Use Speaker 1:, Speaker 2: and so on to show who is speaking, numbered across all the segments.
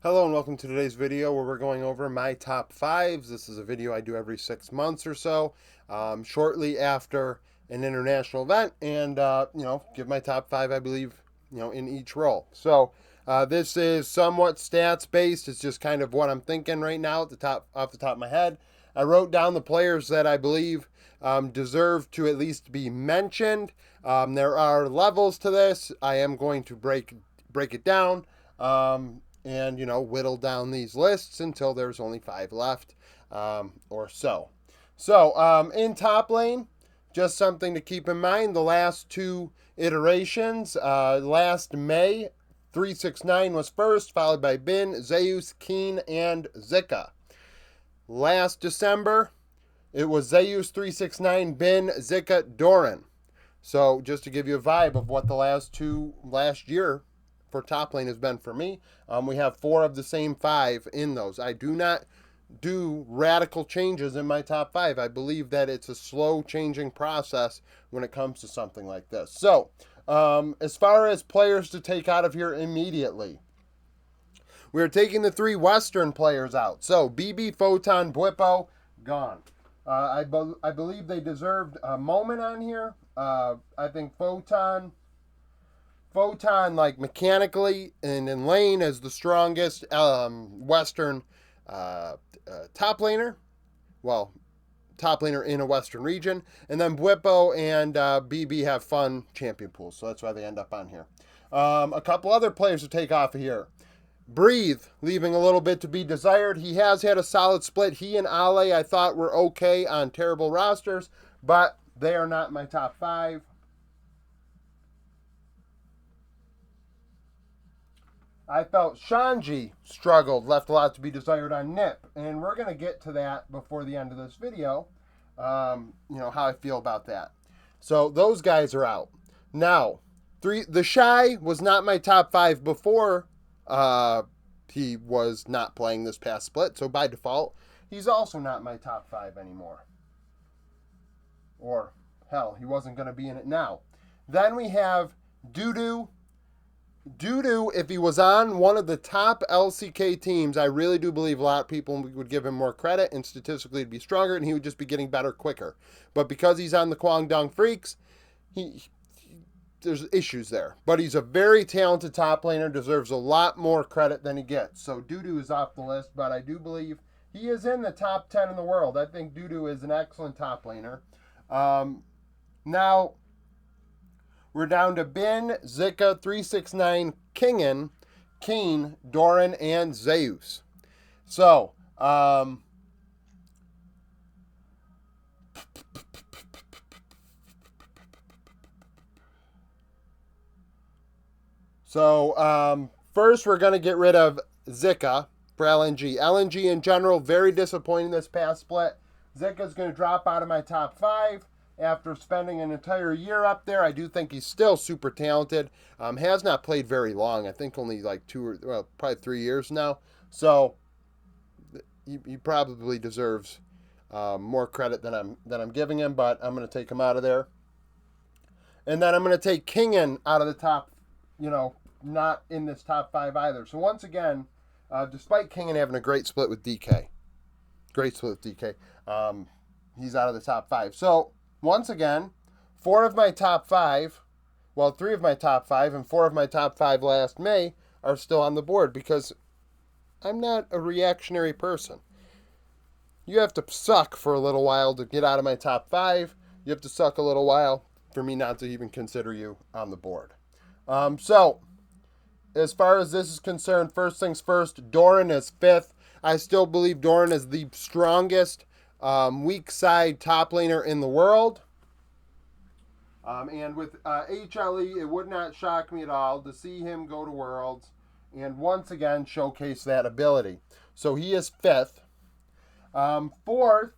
Speaker 1: Hello and welcome to today's video where we're going over my top fives. This is a video I do every 6 months or so, shortly after an international event, and give my top five, I believe, in each role. So this is somewhat stats based. It's just kind of what I'm thinking right now off the top of my head. I wrote down the players that I believe deserve to at least be mentioned. There are levels to this. I am going to break it down. And whittle down these lists until there's only five left, or so. So in top lane, just something to keep in mind, the last two iterations. Last May, 369 was first, followed by Bin, Zeus, Keen, and Zika. Last December, it was Zeus 369, Bin, Zika, Doran. So just to give you a vibe of what the last year for top lane has been for me. We have four of the same five in those. I do not do radical changes in my top five. I believe that it's a slow changing process when it comes to something like this. So as far as players to take out of here immediately, we're taking the three Western players out. So BB, Photon, Bwipo, gone. I believe they deserved a moment on here. I think Photon, like mechanically and in lane, is the strongest Western top laner. Well, top laner in a Western region. And then Bwipo and BB have fun champion pools, so that's why they end up on here. A couple other players to take off of here. Breathe, leaving a little bit to be desired. He has had a solid split. He and Ale, I thought, were okay on terrible rosters, but they are not my top five. I felt Shanji struggled, left a lot to be desired on Nip, and we're going to get to that before the end of this video, how I feel about that. So those guys are out. Now, the Shy was not my top five before he was not playing this past split, so by default, he's also not my top five anymore. Or, hell, he wasn't going to be in it now. Then we have Dudu. Dudu, if he was on one of the top LCK teams, I really do believe a lot of people would give him more credit, and statistically he'd be stronger, and he would just be getting better quicker. But because he's on the Kwangdong Freaks, there's issues there. But he's a very talented top laner, deserves a lot more credit than he gets. So Dudu is off the list, but I do believe he is in the top 10 in the world. I think Dudu is an excellent top laner. Now, we're down to Bin, Zika, 369, Kingen, Keen, Doran, and Zeus. So, first we're going to get rid of Zika for LNG. LNG in general, very disappointing this past split. Zika's going to drop out of my top five. After spending an entire year up there, I do think he's still super talented. Has not played very long. I think only like probably 3 years now. So he probably deserves more credit than I'm giving him. But I'm going to take him out of there. And then I'm going to take Kingen out of the top. Not in this top five either. So once again, despite Kingen having a great split with DK, he's out of the top five. So once again, three of my top five and four of my top five last May are still on the board because I'm not a reactionary person. You have to suck for a little while to get out of my top five. You have to suck a little while for me not to even consider you on the board. So, as far as this is concerned, first things first, Doran is fifth. I still believe Doran is the strongest weak side top laner in the world. And with HLE, it would not shock me at all to see him go to Worlds and once again showcase that ability. So he is fifth. Fourth,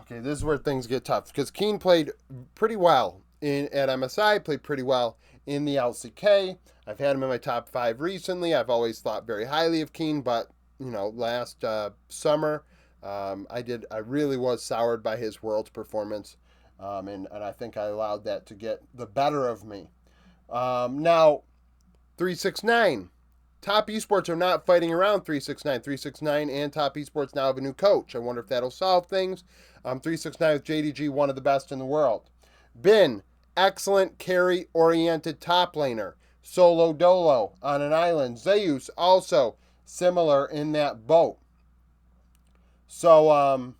Speaker 1: okay, this is where things get tough because Keen played pretty well at MSI, played pretty well in the LCK. I've had him in my top five recently. I've always thought very highly of Keen, but last summer, I really was soured by his Worlds performance, and I think I allowed that to get the better of me. Now, 369. Top Esports are not fighting around 369. 369 and Top Esports now have a new coach. I wonder if that'll solve things. 369 with JDG, one of the best in the world. Bin, excellent carry-oriented top laner. Solo dolo on an island. Zeus, also similar in that boat. So,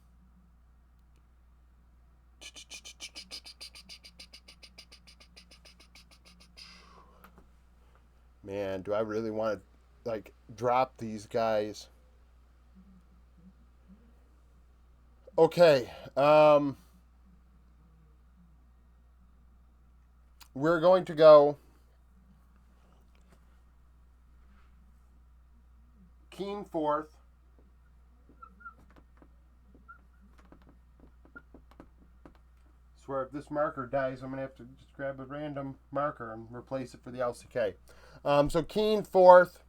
Speaker 1: man, do I really want to like drop these guys? Okay, we're going to go Keen fourth. Swear if this marker dies, I'm going to have to just grab a random marker and replace it for the LCK. So Keen fourth,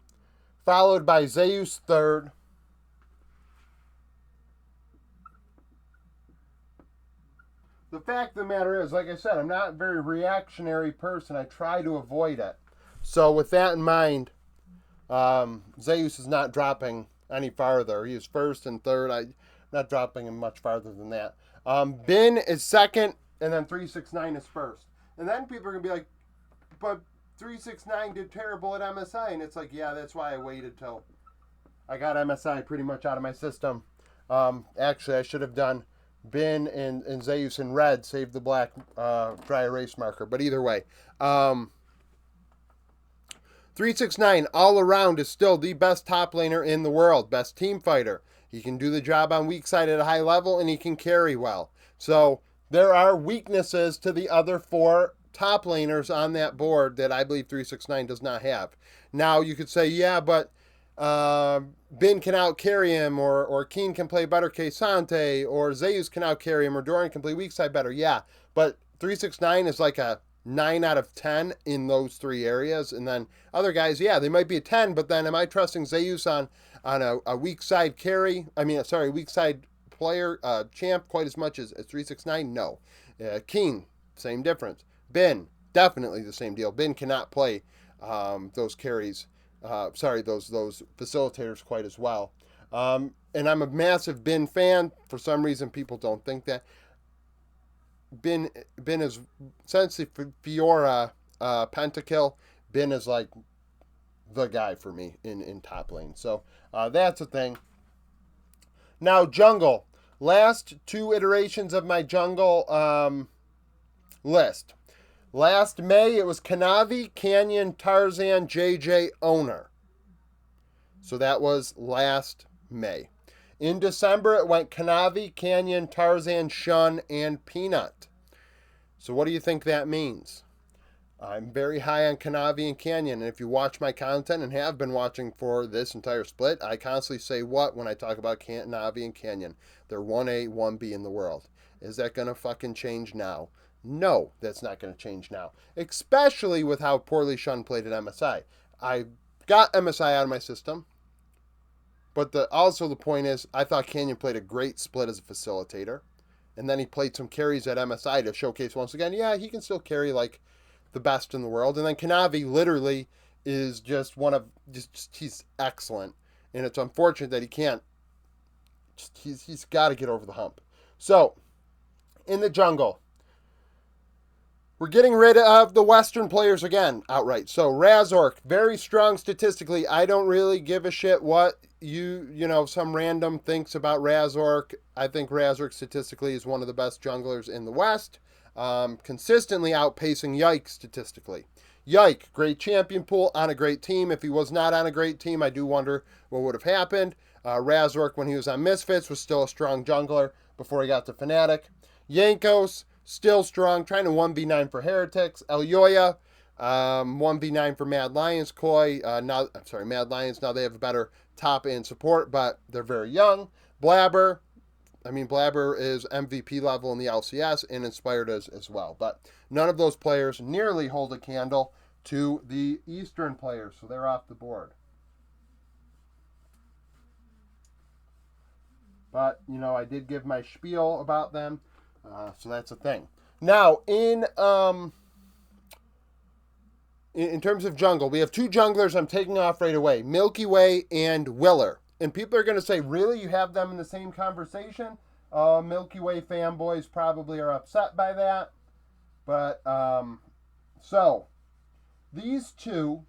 Speaker 1: followed by Zeus third. The fact of the matter is, like I said, I'm not a very reactionary person. I try to avoid it. So with that in mind, Zeus is not dropping any farther. He is first and third. I'm not dropping him much farther than that. Bin is second, and then 369 is first. And then people are going to be like, but 369 did terrible at MSI. And it's like, yeah, that's why I waited till I got MSI pretty much out of my system. Actually, I should have done Bin and Zeus in red, save the black dry erase marker. But either way, 369 all around is still the best top laner in the world, best team fighter. He can do the job on weak side at a high level, and he can carry well. So there are weaknesses to the other four top laners on that board that I believe 369 does not have. Now you could say, yeah, but Bin can out-carry him, or Keen can play better K-Sante, or Zeus can out-carry him, or Doran can play weak side better. Yeah, but 369 is like a 9 out of 10 in those three areas. And then other guys, yeah, they might be a 10, but then am I trusting Zeus on a weak side carry? Weak side player, champ quite as much as 369? No. Keen, same difference. Bin, definitely the same deal. Bin cannot play those carries. Those facilitators quite as well. And I'm a massive Bin fan. For some reason, people don't think that. Bin is, since the Fiora pentakill, Bin is like the guy for me in top lane. So that's a thing. Now, jungle. Last two iterations of my jungle list. Last May, it was Kanavi, Canyon, Tarzan, JJ, Owner. So that was last May. In December, it went Kanavi, Canyon, Tarzan, Shun, and Peanut. So what do you think that means? I'm very high on Kanavi and Canyon, and if you watch my content and have been watching for this entire split, I constantly say what when I talk about Kanavi and Canyon. They're 1A, 1B in the world. Is that going to fucking change now? No, that's not going to change now. Especially with how poorly Shun played at MSI. I got MSI out of my system. But also the point is, I thought Canyon played a great split as a facilitator. And then he played some carries at MSI to showcase once again, yeah, he can still carry like the best in the world. And then Kanavi literally is just he's excellent. And it's unfortunate that he can't, he's got to get over the hump. So, in the jungle, we're getting rid of the Western players again, outright. So Razork, very strong statistically. I don't really give a shit what some random thinks about Razork. I think Razork statistically is one of the best junglers in the West. Consistently outpacing Yike statistically. Yike, great champion pool on a great team. If he was not on a great team, I do wonder what would have happened. Razork, when he was on Misfits, was still a strong jungler before he got to Fnatic. Yankos, still strong, trying to 1v9 for Heretics. Elyoya, 1v9 for Mad Lions. Koi, Mad Lions, now they have a better top end support, but they're very young. Blabber is MVP level in the LCS and Inspired as well. But none of those players nearly hold a candle to the Eastern players, so they're off the board. But, I did give my spiel about them. So that's a thing. Now, in in terms of jungle, we have two junglers I'm taking off right away, Milky Way and Willer. And people are going to say, really? You have them in the same conversation? Milky Way fanboys probably are upset by that. But, so, these two,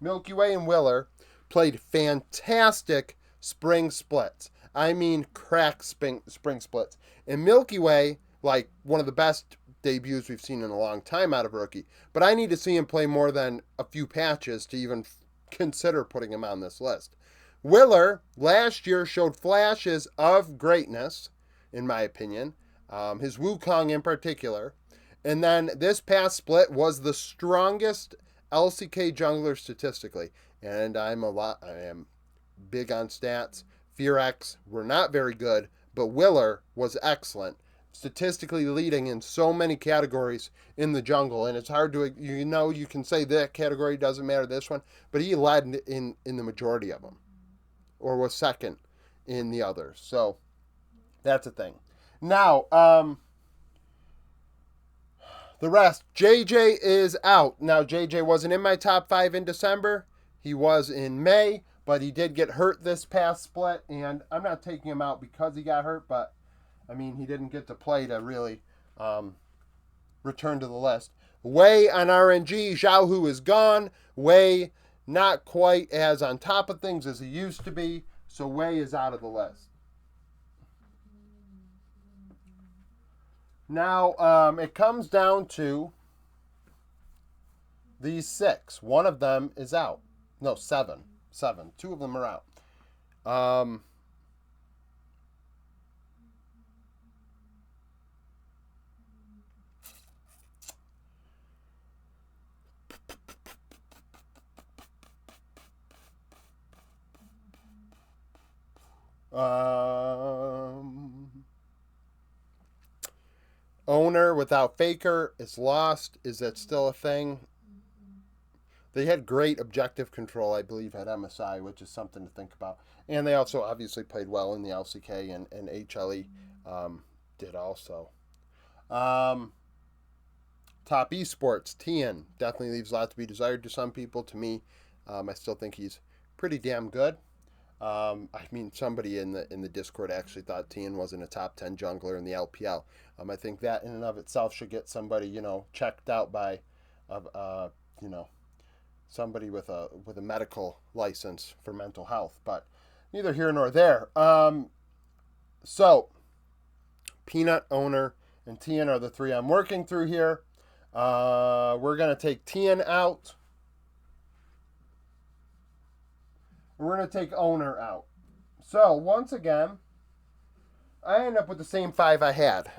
Speaker 1: Milky Way and Willer, played fantastic spring splits. I mean, crack spring splits. And Milky Way, like one of the best debuts we've seen in a long time out of a rookie. But I need to see him play more than a few patches to even consider putting him on this list. Willer last year showed flashes of greatness, in my opinion. His Wukong in particular. And then this past split was the strongest LCK jungler statistically. And I am big on stats. Fearx were not very good, but Willer was excellent, statistically leading in so many categories in the jungle. And it's hard to, you can say that category doesn't matter, this one, but he led in the majority of them, or was second in the others. So that's a thing. Now, the rest, JJ is out. Now, JJ wasn't in my top 5 in December. He was in May, but he did get hurt this past split, and I'm not taking him out because he got hurt, but, I mean, he didn't get to play to really return to the list. Wei on RNG, Xiaohu is gone. Wei not quite as on top of things as he used to be, so Wei is out of the list. Now, it comes down to these 6. One of them is out. No, 7. 7. 2 of them are out. Owner without Faker is lost. Is that still a thing? They had great objective control, I believe, at MSI, which is something to think about. And they also obviously played well in the LCK, and HLE did also. Top Esports, Tian, definitely leaves a lot to be desired to some people. To me, I still think he's pretty damn good. I mean, somebody in the Discord actually thought Tian wasn't a top 10 jungler in the LPL. I think that in and of itself should get somebody, checked out by, somebody with a medical license for mental health. But neither here nor there. So, Peanut, Owner, and Tian are the 3 I'm working through here. We're going to take Tian out. We're going to take Owner out. So, once again, I end up with the same 5 I had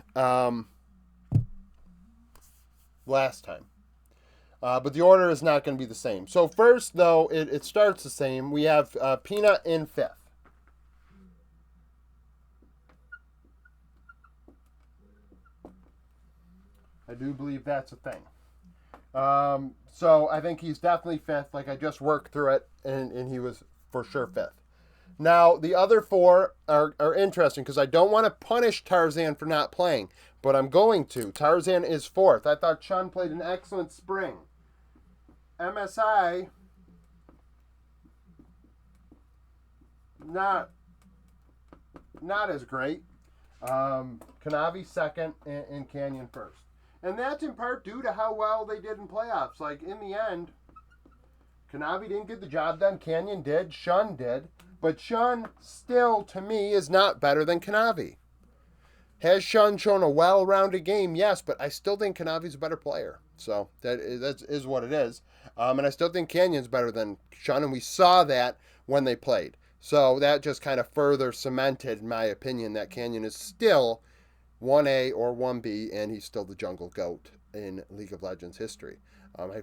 Speaker 1: last time. But the order is not going to be the same. So, first, though, it starts the same. We have Peanut in 5th. I do believe that's a thing. So, I think he's definitely 5th. Like, I just worked through it, and he was for sure 5th. Now, the other 4 are interesting because I don't want to punish Tarzan for not playing, but I'm going to. Tarzan is 4th. I thought Chun played an excellent spring. MSI, not as great. Kanavi 2nd and Canyon 1st. And that's in part due to how well they did in playoffs. Like, in the end, Kanavi didn't get the job done. Canyon did. Shun did. But Shun still, to me, is not better than Kanavi. Has Shun shown a well-rounded game? Yes, but I still think Kanavi's a better player. So that is what it is. And I still think Canyon's better than Shun, and we saw that when they played. So that just kind of further cemented, in my opinion, that Canyon is still 1A or 1B, and he's still the jungle GOAT in League of Legends history.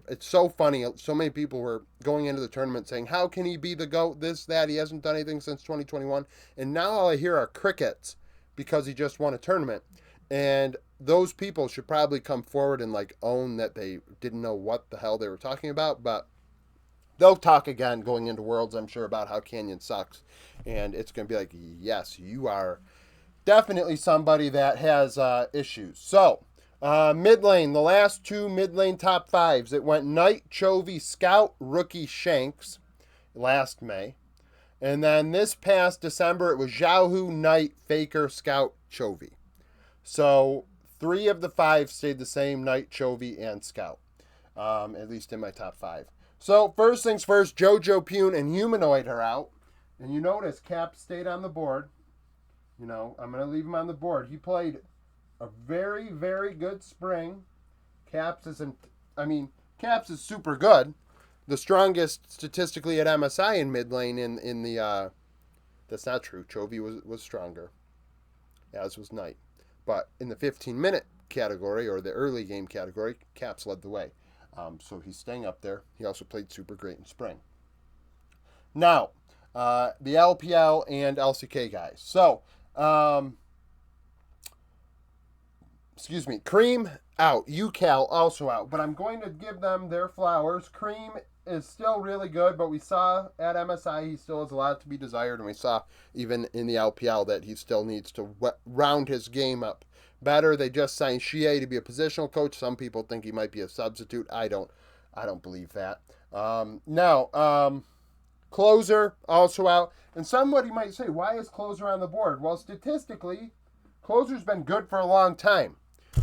Speaker 1: It's so funny. So many people were going into the tournament saying, how can he be the GOAT, this, that? He hasn't done anything since 2021. And now all I hear are crickets because he just won a tournament. And those people should probably come forward and own that they didn't know what the hell they were talking about. But they'll talk again going into Worlds, I'm sure, about how Canyon sucks. And it's going to be like, yes, you are definitely somebody that has issues. So, Mid lane, the last two mid lane top fives. It went Knight, Chovy, Scout, Rookie, Shanks last May. And then this past December, it was Xiaohu, Knight, Faker, Scout, Chovy. So 3 of the 5 stayed the same: Knight, Chovy, and Scout, at least in my top 5. So first things first, JoJo, Pune, and Humanoid are out. And you notice Cap stayed on the board. I'm going to leave him on the board. He played a very, very good spring. Caps is super good. The strongest statistically at MSI in mid lane in the that's not true. Chovy was stronger, as was Knight. But in the 15-minute category, or the early game category, Caps led the way. So he's staying up there. He also played super great in spring. Now, the LPL and LCK guys. So, excuse me, Cream out, UCal also out, but I'm going to give them their flowers. Cream is still really good, but we saw at MSI he still has a lot to be desired, and we saw even in the LPL that he still needs to round his game up better. They just signed Shie to be a positional coach. Some people think he might be a substitute. I don't believe that. Closer also out, and somebody might say, why is Closer on the board? Well, statistically, Closer's been good for a long time.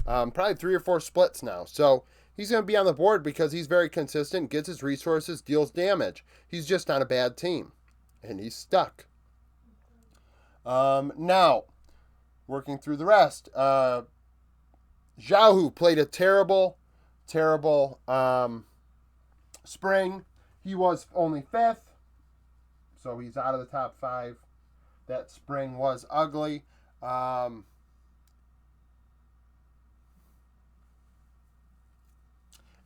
Speaker 1: Probably 3 or 4 splits now. So he's going to be on the board because he's very consistent, gets his resources, deals damage. He's just on a bad team, and he's stuck. Now, working through the rest. Xiaohu played a terrible spring. He was only 5th, so he's out of the top 5. That spring was ugly.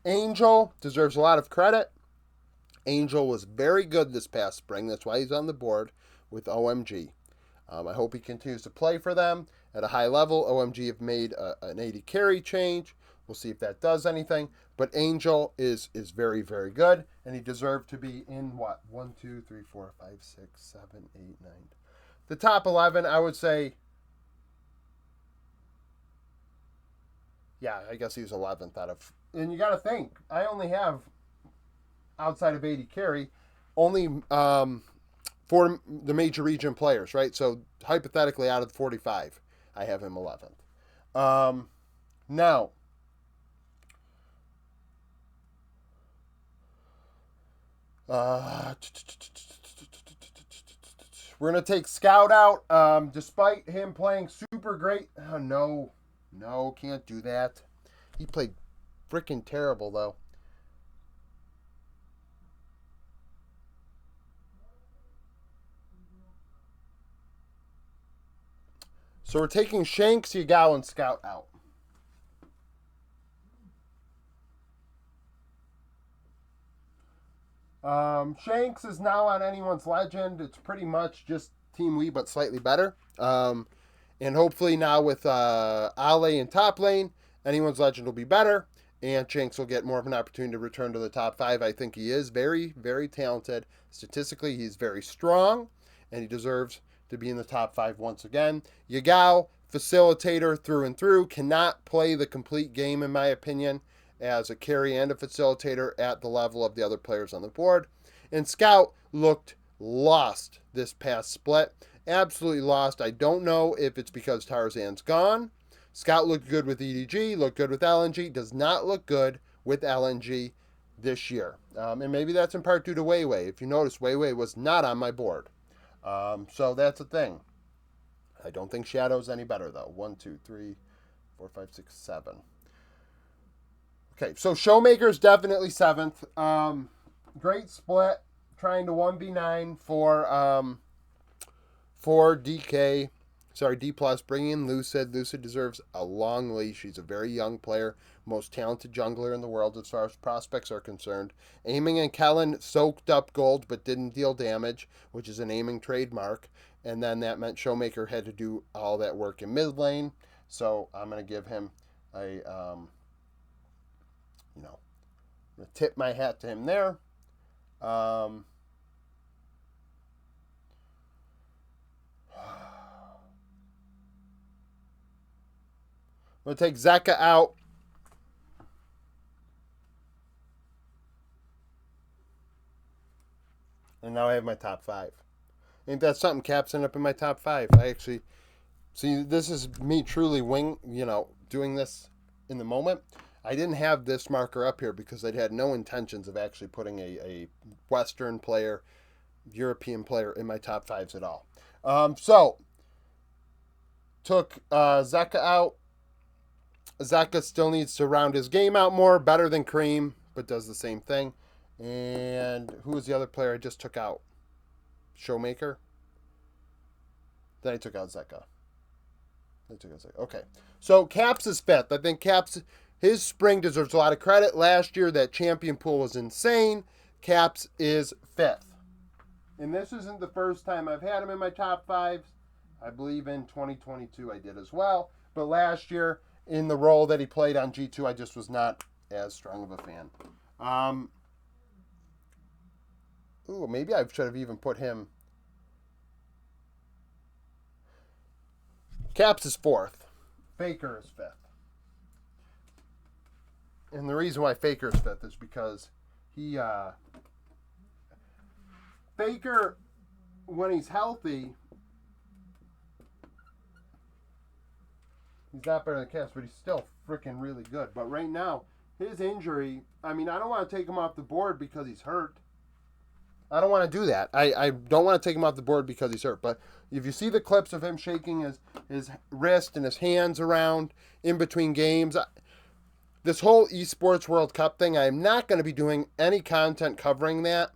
Speaker 1: Angel deserves a lot of credit. Angel was very good this past spring. That's why he's on the board with OMG. I hope he continues to play for them at a high level. OMG have made an 80 carry change. We'll see if that does anything. But Angel is very, very good, and he deserved to be in what? 1, 2, 3, 4, 5, 6, 7, 8, 9. The top 11, I would say. Yeah, I guess he was 11th out of. And you got to think, I only have, outside of 80 carry, only 4 the major region players, right? So hypothetically, out of the 45, I have him 11th. Now, we're going to take Scout out, despite him playing super great. Oh, no, can't do that. He played freaking terrible, though. So we're taking Shanks, Yagao, and Scout out. Shanks is now on anyone's legend. It's pretty much just Team Wii, but slightly better. And hopefully now with Ale in top lane, anyone's legend will be better, and Shanks will get more of an opportunity to return to the top 5. I think he is very, very talented. Statistically, he's very strong, and he deserves to be in the top 5 once again. Yagao, facilitator through and through, cannot play the complete game, in my opinion, as a carry and a facilitator at the level of the other players on the board. And Scout looked lost this past split. Absolutely lost. I don't know if it's because Tarzan's gone. Scout looked good with EDG, looked good with LNG, does not look good with LNG this year. And maybe that's in part due to Weiwei. If you notice, Weiwei was not on my board. So that's a thing. I don't think Shadow's any better, though. 1, 2, 3, 4, 5, 6, 7. Okay, so Showmaker's definitely 7th. Great split. Trying to 1v9 for DK. Sorry, D+, bringing in Lucid. Lucid deserves a long leash. She's a very young player. Most talented jungler in the world as far as prospects are concerned. Aiming and Kellen soaked up gold but didn't deal damage, which is an aiming trademark. And then that meant Showmaker had to do all that work in mid lane. So I'm going to give him a, I'm going to tip my hat to him there. I'm going to take Zeka out. And now I have my top 5. Ain't that something? Caps end up in my top 5. I actually see, this is me truly doing this in the moment. I didn't have this marker up here because I'd had no intentions of actually putting a Western player, European player in my top 5s at all. So took Zeka out. Zeka still needs to round his game out more, better than Cream, but does the same thing. And who was the other player I just took out? Showmaker. Then I took out Zeka. Okay. So Caps is 5th. I think Caps, his spring deserves a lot of credit. Last year, that champion pool was insane. Caps is 5th. And this isn't the first time I've had him in my top 5s. I believe in 2022 I did as well. But last year, in the role that he played on G2, I just was not as strong of a fan. Maybe I should have even put him. Caps is 4th. Faker is 5th. And the reason why Faker is 5th is because Faker, when he's healthy, he's not better than Caps, but he's still freaking really good. But right now, his injury, I don't want to take him off the board because he's hurt. I don't want to do that. I don't want to take him off the board because he's hurt. But if you see the clips of him shaking his wrist and his hands around in between games, this whole Esports World Cup thing, I'm not going to be doing any content covering that.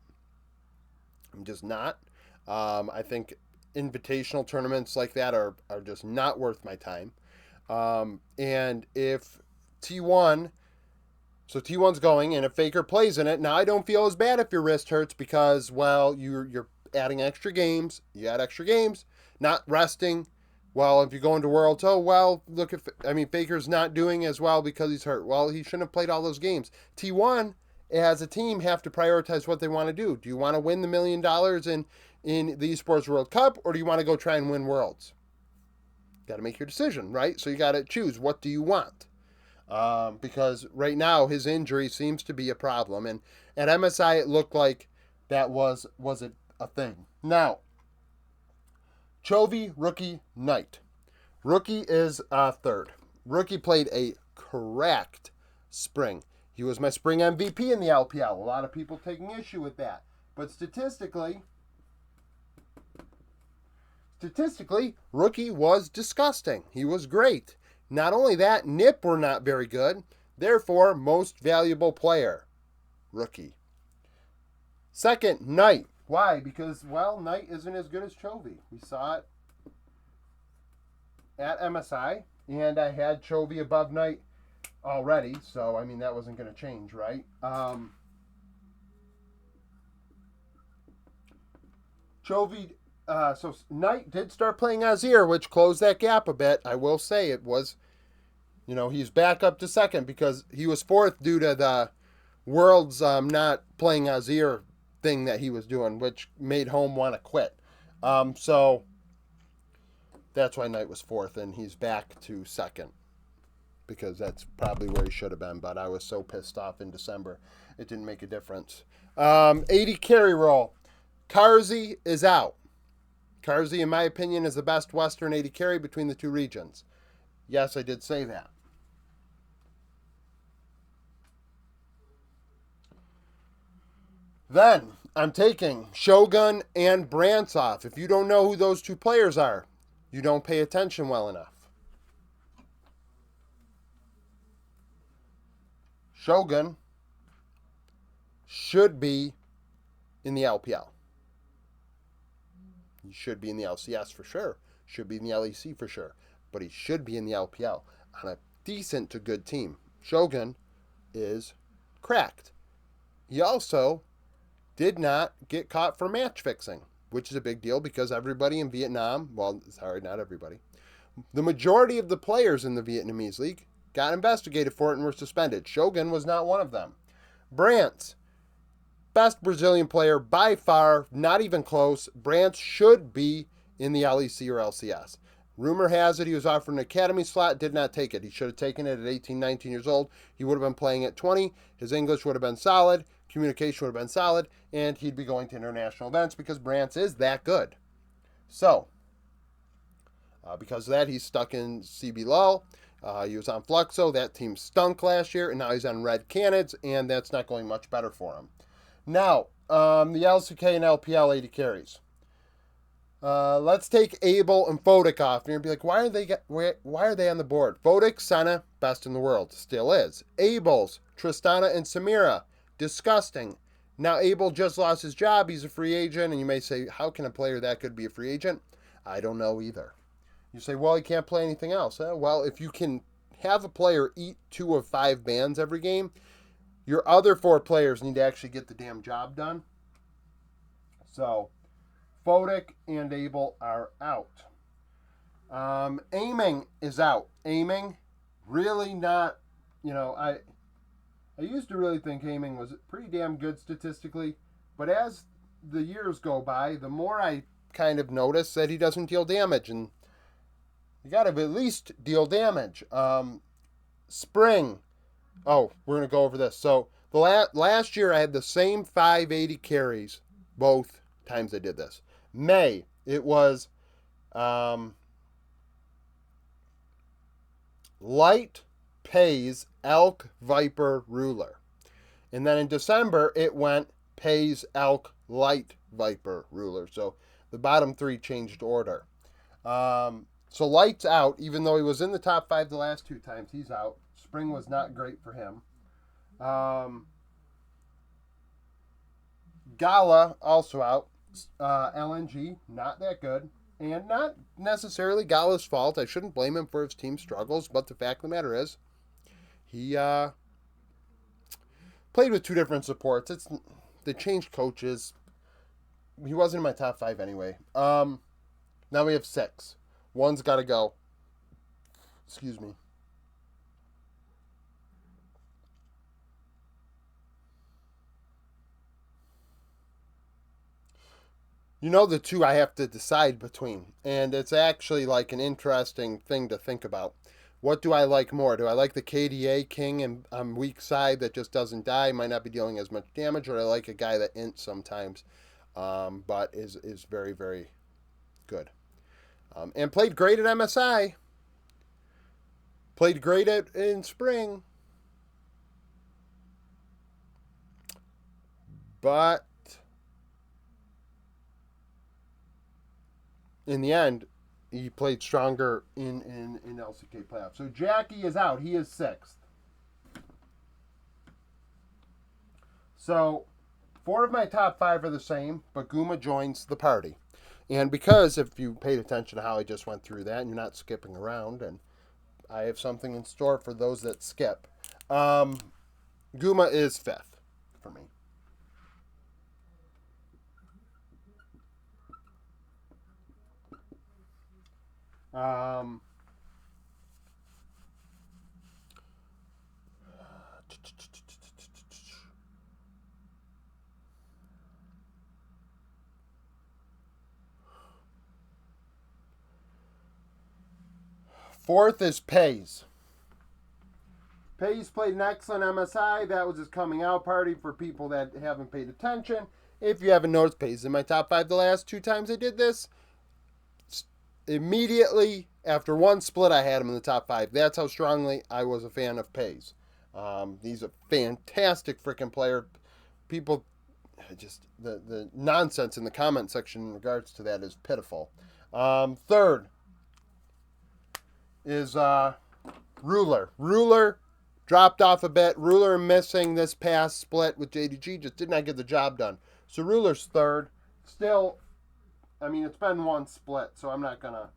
Speaker 1: I'm just not. I think invitational tournaments like that are just not worth my time. And if T1... So T1's going, and if Faker plays in it, now I don't feel as bad if your wrist hurts because, well, you're adding extra games. You add extra games, not resting. Well, if you go into Worlds, look at, Faker's not doing as well because he's hurt. Well, he shouldn't have played all those games. T1, as a team, have to prioritize what they want to do. Do you want to win the $1 million in the Esports World Cup, or do you want to go try and win Worlds? Got to make your decision, right? So you got to choose. What do you want? Because right now his injury seems to be a problem, and at MSI it looked like that was a thing. Now, Chovy, Rookie, Knight. Rookie is 3rd. Rookie played a correct spring. He was my spring MVP in the LPL. A lot of people taking issue with that, but statistically, Rookie was disgusting. He was great. Not only that, NIP were not very good. Therefore, most valuable player, Rookie. 2nd, Knight. Why? Because, Knight isn't as good as Chovy. We saw it at MSI, and I had Chovy above Knight already, so, that wasn't going to change, right? Chovy... So Knight did start playing Azir, which closed that gap a bit. I will say it was, he's back up to 2nd because he was 4th due to the Worlds not playing Azir thing that he was doing, which made Home want to quit. So that's why Knight was 4th, and he's back to 2nd because that's probably where he should have been. But I was so pissed off in December, it didn't make a difference. 80 carry roll. Carzzy is out. Carzzy, in my opinion, is the best Western 80 carry between the two regions. Yes, I did say that. Then, I'm taking Shogun and Brance off. If you don't know who those two players are, you don't pay attention well enough. Shogun should be in the LPL. He should be in the LCS for sure. Should be in the LEC for sure. But he should be in the LPL on a decent to good team. Shogun is cracked. He also did not get caught for match fixing, which is a big deal because everybody in Vietnam, not everybody, the majority of the players in the Vietnamese league got investigated for it and were suspended. Shogun was not one of them. Brance, best Brazilian player by far, not even close. Brance should be in the LEC or LCS. Rumor has it he was offered an academy slot, did not take it. He should have taken it at 18, 19 years old. He would have been playing at 20. His English would have been solid. communication would have been solid, and he'd be going to international events because Brant's is that good. So, because of that, he's stuck in CB LoL. He was on Fluxo. That team stunk last year, and now he's on Red Canids, and that's not going much better for him. Now, the LCK and LPL 80 carries. Let's take Abel and Fodic off. You're going to be like, why are they on the board? Fodic, Senna, best in the world. Still is. Abel's, Tristana, and Samira. Disgusting. Now, Abel just lost his job. He's a free agent. And you may say, how can a player that good be a free agent? I don't know either. You say, well, he can't play anything else. Well, if you can have a player eat 2 of 5 bans every game, your other 4 players need to actually get the damn job done. So, Fodic and Abel are out. Aiming is out. Aiming, really not, I used to really think aiming was pretty damn good statistically, but as the years go by, the more I kind of notice that he doesn't deal damage, and you got to at least deal damage. Spring. Oh, we're going to go over this. So, the last year I had the same 580 carries both times I did this. May, it was Light, Pays, Elk, Viper, Ruler. And then in December, it went Pays, Elk, Light, Viper, Ruler. So the bottom 3 changed order. So Light's out, even though he was in the top 5 the last 2 times. He's out. Spring was not great for him. Gala, also out. LNG, not that good. And not necessarily Gala's fault. I shouldn't blame him for his team struggles, but the fact of the matter is, he played with 2 different supports. They changed coaches. He wasn't in my top 5 anyway. Now we have 6. One's got to go. Excuse me. The 2 I have to decide between. And it's actually like an interesting thing to think about. What do I like more? Do I like the KDA King and on weak side that just doesn't die, might not be dealing as much damage, or I like a guy that ints sometimes, but is very, very good. And played great at MSI. Played great in spring. But in the end, he played stronger in LCK playoffs. So Jackie is out. He is 6th. So 4 of my top 5 are the same, but Guma joins the party. And because if you paid attention to how I just went through that, and you're not skipping around, and I have something in store for those that skip, Guma is 5th for me. Fourth is Pays. Pays played an excellent MSI. That was his coming out party for people that haven't paid attention. If you haven't noticed, Pays is in my top 5 the last 2 times I did this. Immediately after one split, I had him in the top 5. That's how strongly I was a fan of Pays. He's a fantastic freaking player. People, just the nonsense in the comment section in regards to that is pitiful. Third is Ruler. Ruler dropped off a bit. Ruler missing this past split with JDG, just did not get the job done. So Ruler's 3rd. Still, I mean, it's been one split, so it's not gonna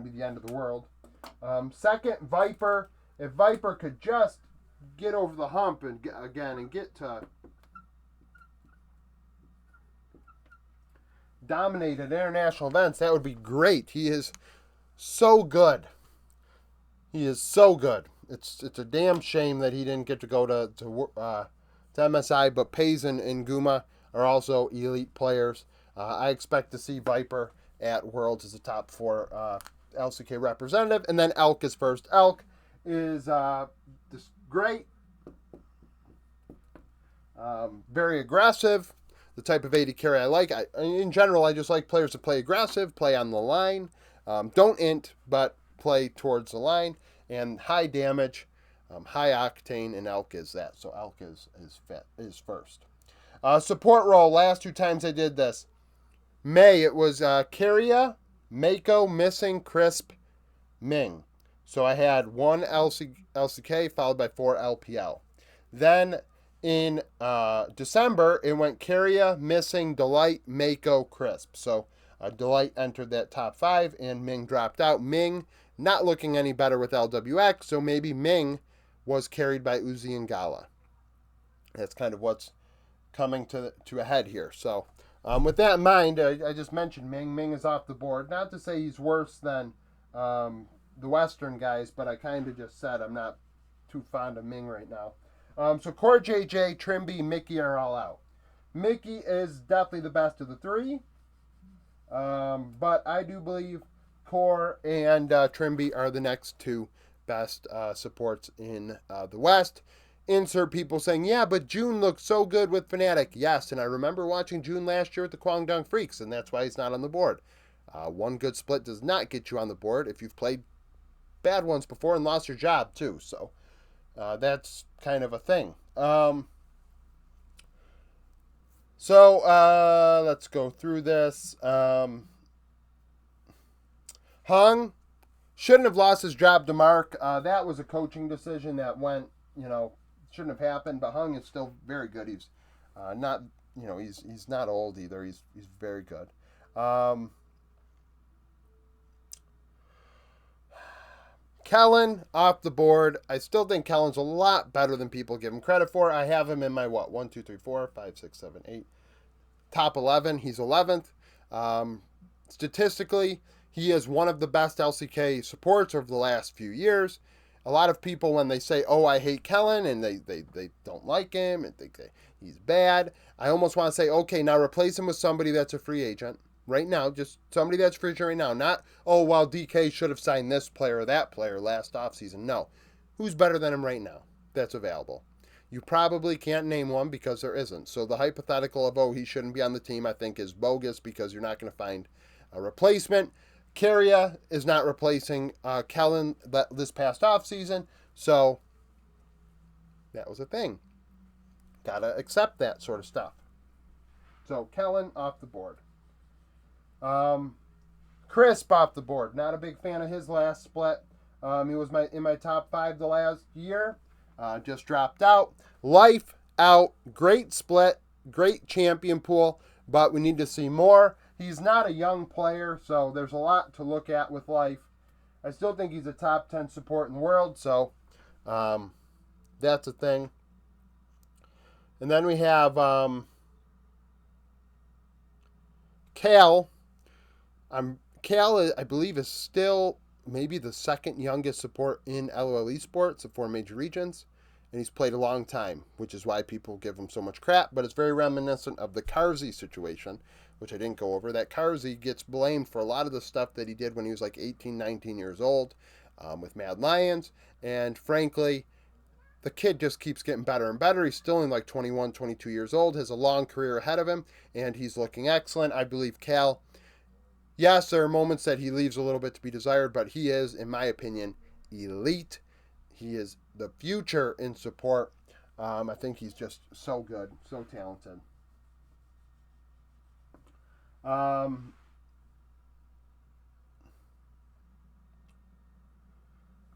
Speaker 1: be the end of the world. 2nd, Viper. If Viper could just get over the hump and get to dominate at international events, that would be great. He is so good. He is so good. It's a damn shame that he didn't get to go to MSI, but Pays and Guma are also elite players. I expect to see Viper at Worlds as a top 4 LCK representative, and then Elk is first. Elk is just great. Very aggressive, the type of AD carry I like. In general, I just like players to play aggressive, play on the line. Don't int, but play towards the line. And high damage, high octane, and Elk is that. So Elk is first. Support role, last 2 times I did this. May, it was Carria, Mako, Missing, Crisp, Ming. So I had 1 LCK followed by 4 LPL. Then in December, it went Carria, Missing, Delight, Mako, Crisp. So Delight entered that top 5 and Ming dropped out. Ming not looking any better with LWX, so maybe Ming was carried by Uzi and Gala. That's kind of what's coming to a head here. So with that in mind, I just mentioned Ming. Ming is off the board. Not to say he's worse than the Western guys, but I kind of just said I'm not too fond of Ming right now. So Core JJ, Trimby, Mickey are all out. Mickey is definitely the best of the 3. But I do believe Core and Trimby are the next 2 best supports in the West. Insert people saying, yeah, but June looked so good with Fnatic. Yes, and I remember watching June last year with the Kwangdong Freaks, and that's why he's not on the board. One good split does not get you on the board if you've played bad ones before and lost your job too. So that's kind of a thing. So let's go through this. Hung shouldn't have lost his job to Mark. That was a coaching decision that went, shouldn't have happened. But Hung is still very good. He's not, he's not old either. He's very good. Kellen off the board. I still think Kellen's a lot better than people give him credit for. I have him in my 1, 2, 3, 4, 5, 6, 7, 8 top 11. He's 11th. Statistically, he is one of the best LCK supports over the last few years. A lot of people, when they say, oh, I hate Kellen, and they don't like him and think he's bad, I almost want to say, okay, now replace him with somebody that's a free agent right now. Just somebody that's free agent right now. Not, oh, well, DK should have signed this player or that player last offseason. No. Who's better than him right now that's available? You probably can't name one because there isn't. So the hypothetical of, oh, he shouldn't be on the team, I think is bogus because you're not going to find a replacement. Carria is not replacing Kellen this past offseason. So that was a thing. Got to accept that sort of stuff. So Kellen off the board. Crisp off the board. Not a big fan of his last split. He was in my top 5 the last year. Just dropped out. Life out. Great split. Great champion pool. But we need to see more. He's not a young player, so there's a lot to look at with Life. I still think he's a top 10 support in the world, so that's a thing. And then we have Kale. Kale, I believe, is still maybe the second youngest support in LoL Esports, the 4 major regions. And he's played a long time, which is why people give him so much crap. But it's very reminiscent of the Carzy situation, which I didn't go over. That Carzy gets blamed for a lot of the stuff that he did when he was like 18, 19 years old with Mad Lions. And frankly, the kid just keeps getting better and better. He's still in like 21, 22 years old, has a long career ahead of him, and he's looking excellent. I believe Cal, yes, there are moments that he leaves a little bit to be desired, but he is, in my opinion, elite. He is the future in support. I think he's just so good, so talented.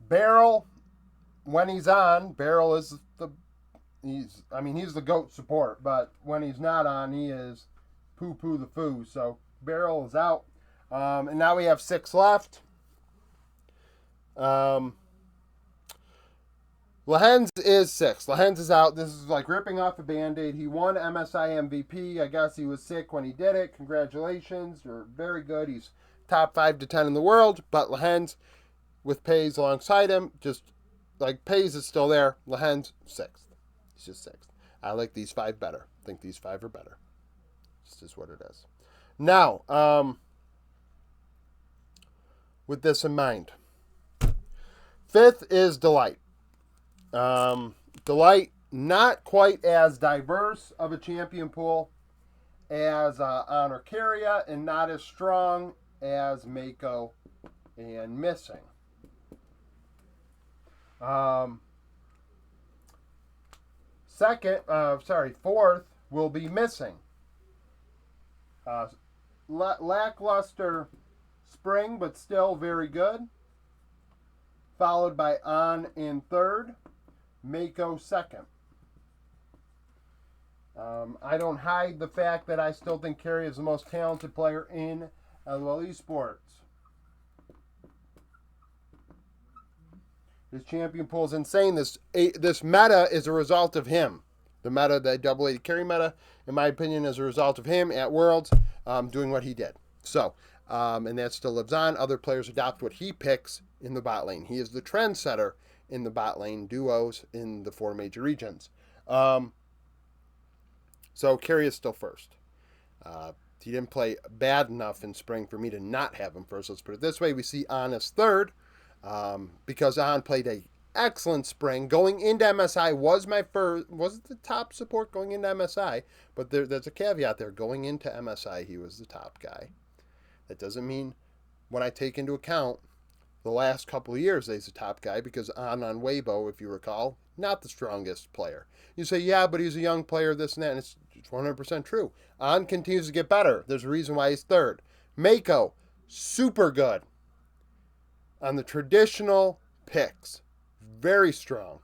Speaker 1: Barrel, when he's on, Barrel is he's the GOAT support, but when he's not on, he is poo-poo the foo. So Barrel is out. And now we have 6 left. Lehens is 6. Lehens is out. This is like ripping off a Band-Aid. He won MSI MVP. I guess he was sick when he did it. Congratulations. You're very good. He's top 5 to 10 in the world. But Lehens, with Pays alongside him, just like Pays is still there. Lehens, 6th. He's just 6th. I like these 5 better. I think these 5 are better. This is what it is. Now, with this in mind, 5th is Delight. Delight not quite as diverse of a champion pool as Honor Carrier, and not as strong as Mako and Missing. Fourth will be Missing. Lackluster spring, but still very good. Followed by On in third, Mako second. I don't hide the fact that I still think Carey is the most talented player in LoL Esports. His champion pool is insane. This meta is a result of him. The meta, the double A carry meta, in my opinion, is a result of him at Worlds doing what he did. So, and that still lives on. Other players adopt what he picks in the bot lane. He is the trendsetter in the bot lane duos in the 4 major regions. So Carey is still first. He didn't play bad enough in spring for me to not have him first. Let's put it this way. We see On as third because On played a excellent spring. Going into MSI was the top support going into MSI, but there's a caveat there. Going into MSI, he was the top guy. That doesn't mean when I take into account the last couple of years he's the top guy, because on Weibo, if you recall, not the strongest player. You say, yeah, but he's a young player, this and that, and it's 100% true. On continues to get better. There's a reason why he's third. Mako, super good on the traditional picks. Very strong.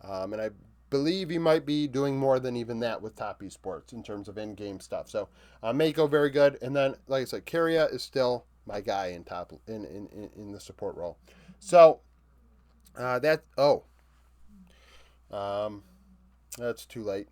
Speaker 1: And I believe he might be doing more than even that with Top Esports in terms of in-game stuff. So Mako, very good. And then, like I said, Kyria is still my guy in the support role. So that's too late.